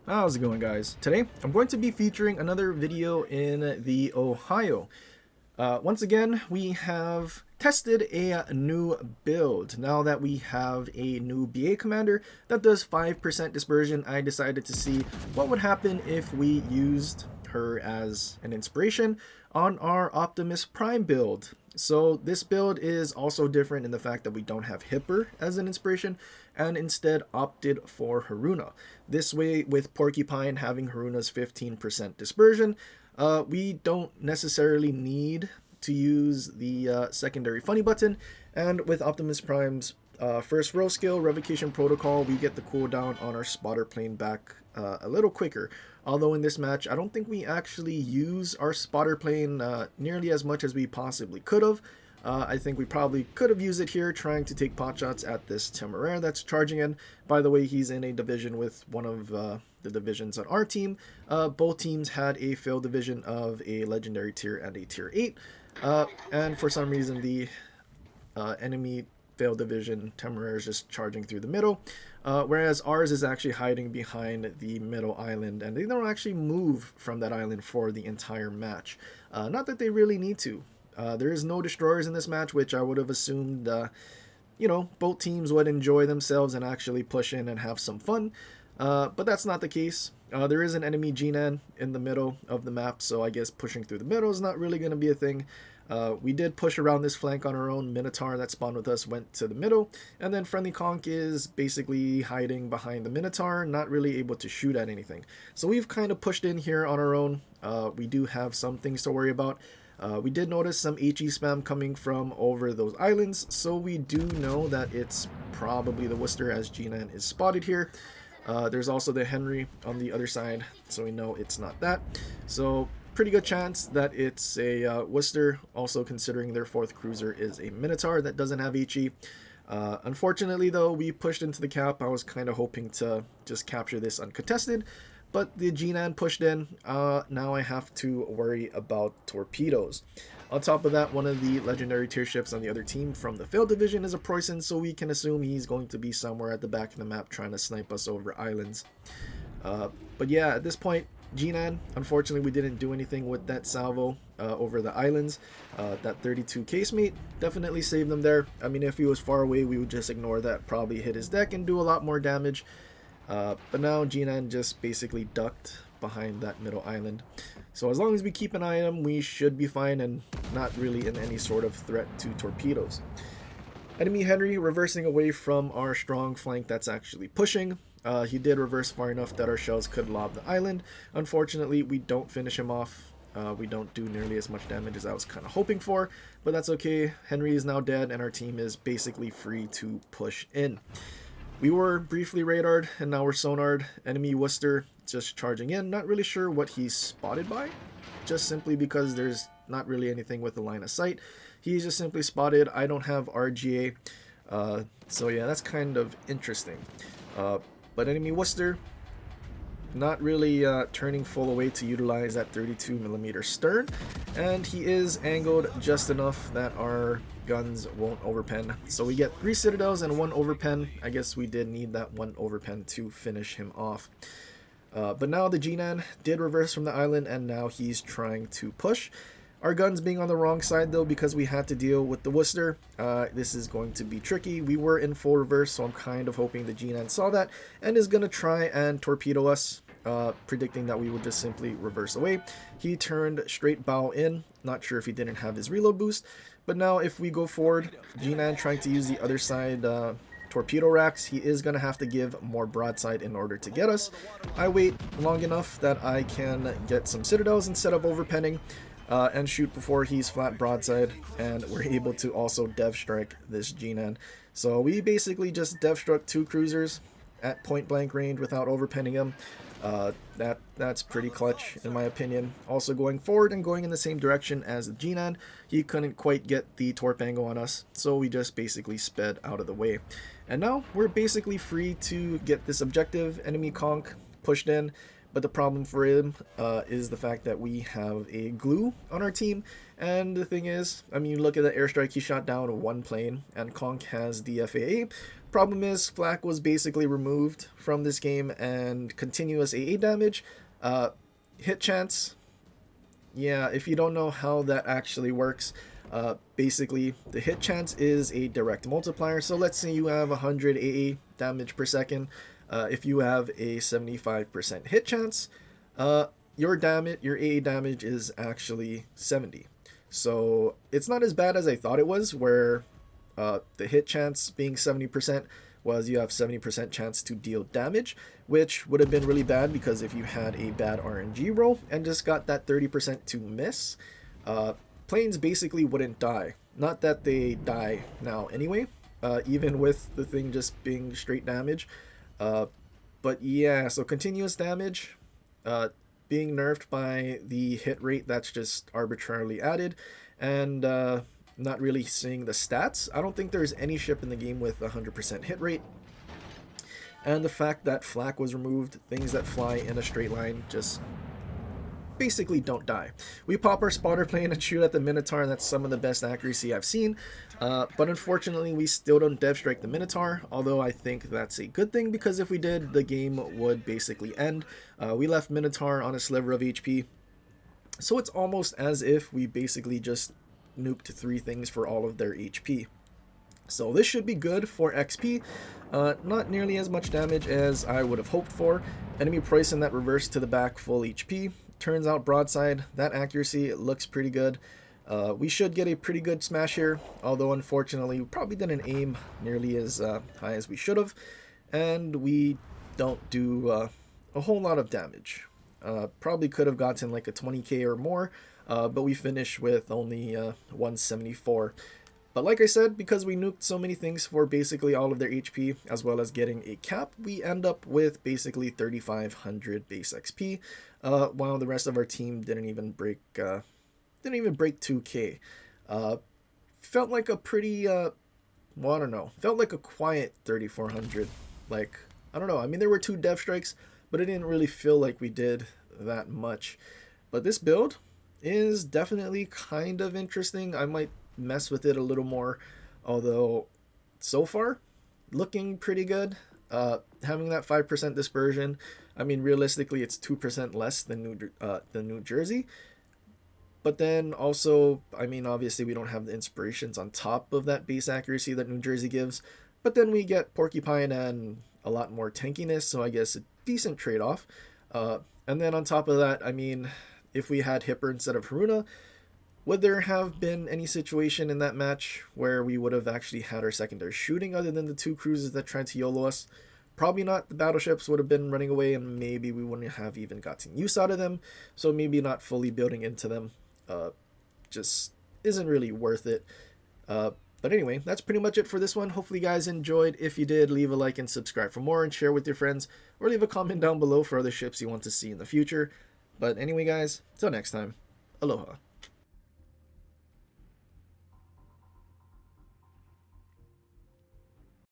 How's it going, guys? Today I'm going to be featuring another video in the Ohio. Once again, we have tested a new build. Now that we have a new BA commander that does 5% dispersion, I decided to see what would happen if we used her as an inspiration on our Optimus Prime build. So this build is also different in the fact that we don't have Hipper as an inspiration and instead opted for Haruna. This way, with Porcupine having Haruna's 15% dispersion, we don't necessarily need to use the secondary funny button, and with Optimus Prime's first row skill, Revocation Protocol, we get the cooldown on our spotter plane back a little quicker. Although in this match, I don't think we actually use our spotter plane nearly as much as we possibly could have. I think we probably could have used it here trying to take pot shots at this Temeraire that's charging in. By the way, he's in a division with one of the divisions on our team. Both teams had a failed division of a legendary tier and a tier 8. And for some reason, the enemy failed division Temeraire is just charging through the middle, whereas ours is actually hiding behind the middle island, and they don't actually move from that island for the entire match. Not that they really need to. There is no destroyers in this match, which I would have assumed, both teams would enjoy themselves and actually push in and have some fun. But that's not the case. There is an enemy G-Nan in the middle of the map, so I guess pushing through the middle is not really going to be a thing. We did push around this flank on our own. Minotaur that spawned with us went to the middle, and then Friendly Conk is basically hiding behind the Minotaur, not really able to shoot at anything. So we've kind of pushed in here on our own. We do have some things to worry about. We did notice some HE spam coming from over those islands, so we do know that it's probably the Worcester as G-Nan is spotted here. There's also the Henry on the other side, so we know it's not that. So pretty good chance that it's a Worcester, also considering their fourth cruiser is a Minotaur that doesn't have HE. Unfortunately though, we pushed into the cap. I was kind of hoping to just capture this uncontested, but the G-Nan pushed in. Now I have to worry about torpedoes. On top of that, one of the legendary tier ships on the other team from the failed division is a Preußen, so we can assume he's going to be somewhere at the back of the map trying to snipe us over islands. But yeah, at this point, G-Nan, unfortunately we didn't do anything with that salvo over the islands. That 32 casemate definitely saved them there. I mean, if he was far away, we would just ignore that, probably hit his deck and do a lot more damage. But now G-Nan just basically ducked behind that middle island. So as long as we keep an eye on him, we should be fine and not really in any sort of threat to torpedoes. Enemy Henry reversing away from our strong flank that's actually pushing. He did reverse far enough that our shells could lob the island. Unfortunately, we don't finish him off. We don't do nearly as much damage as I was kind of hoping for, but that's okay. Henry is now dead and our team is basically free to push in. We were briefly radared and now we're sonared. Enemy Worcester just charging in. Not really sure what he's spotted by, just simply because there's not really anything with the line of sight. He's just simply spotted. I don't have RGA, so yeah, that's kind of interesting. But enemy Worcester not really turning full away to utilize that 32mm stern, and he is angled just enough that our guns won't overpen. So we get 3 citadels and 1 overpen. I guess we did need that 1 overpen to finish him off. But now the G-Nan did reverse from the island, and now he's trying to push. Our guns being on the wrong side though, because we had to deal with the Worcester. This is going to be tricky. We were in full reverse, so I'm kind of hoping the G-Nan saw that and is going to try and torpedo us, predicting that we would just simply reverse away. He turned straight bow in. Not sure if he didn't have his reload boost. But now if we go forward, G-Nan trying to use the other side torpedo racks, he is going to have to give more broadside in order to get us. I wait long enough that I can get some citadels instead of overpenning. And shoot before he's flat broadside, and we're able to also dev strike this G-Nan. So we basically just dev struck 2 cruisers at point blank range without overpenning him. That's pretty clutch in my opinion. Also going forward and going in the same direction as the G-Nan, he couldn't quite get the torp angle on us, so we just basically sped out of the way. And now we're basically free to get this objective. Enemy Conk pushed in. But the problem for him is the fact that we have a glue on our team. And the thing is, I mean, you look at the airstrike, he shot down 1 plane, and Conk has the FAA. Problem is, flak was basically removed from this game, and continuous AA damage, hit chance. Yeah, if you don't know how that actually works, basically the hit chance is a direct multiplier. So let's say you have 100 AA damage per second. If you have a 75% hit chance, your AA damage is actually 70. So it's not as bad as I thought it was, where the hit chance being 70% was you have 70% chance to deal damage, which would have been really bad because if you had a bad RNG roll and just got that 30% to miss, planes basically wouldn't die. Not that they die now anyway, even with the thing just being straight damage. But yeah, so continuous damage being nerfed by the hit rate that's just arbitrarily added, and not really seeing the stats. I don't think there's any ship in the game with 100% hit rate. And the fact that flak was removed, things that fly in a straight line just basically don't die. We pop our spotter plane and shoot at the Minotaur, and that's some of the best accuracy I've seen. But unfortunately, we still don't dev strike the Minotaur, although I think that's a good thing, because if we did, the game would basically end. We left Minotaur on a sliver of HP, so it's almost as if we basically just nuked 3 things for all of their HP. So this should be good for XP. Not nearly as much damage as I would have hoped for. Enemy price in that reverse to the back, full HP. Turns out broadside, that accuracy, it looks pretty good. We should get a pretty good smash here, although unfortunately we probably didn't aim nearly as high as we should have, and we don't do a whole lot of damage. Probably could have gotten like a 20k or more, but we finish with only 174. But like I said, because we nuked so many things for basically all of their HP, as well as getting a cap, we end up with basically 3,500 base XP, while the rest of our team didn't even break 2k. Felt like a pretty, well, I don't know, felt like a quiet 3,400. Like, I don't know, I mean, there were 2 dev strikes, but it didn't really feel like we did that much. But this build is definitely kind of interesting. I might mess with it a little more, although so far looking pretty good. Having that 5% dispersion, I mean, realistically it's 2% less than New Jersey, but then also, I mean, obviously we don't have the inspirations on top of that base accuracy that New Jersey gives, but then we get Porcupine and a lot more tankiness, so I guess a decent trade-off. And then on top of that, I mean, if we had Hipper instead of Haruna, would there have been any situation in that match where we would have actually had our secondary shooting other than the 2 cruisers that tried to YOLO us? Probably not. The battleships would have been running away, and maybe we wouldn't have even gotten use out of them, so maybe not fully building into them just isn't really worth it. But anyway, that's pretty much it for this one. Hopefully you guys enjoyed. If you did, leave a like and subscribe for more, and share with your friends, or leave a comment down below for other ships you want to see in the future. But anyway guys, till next time, aloha.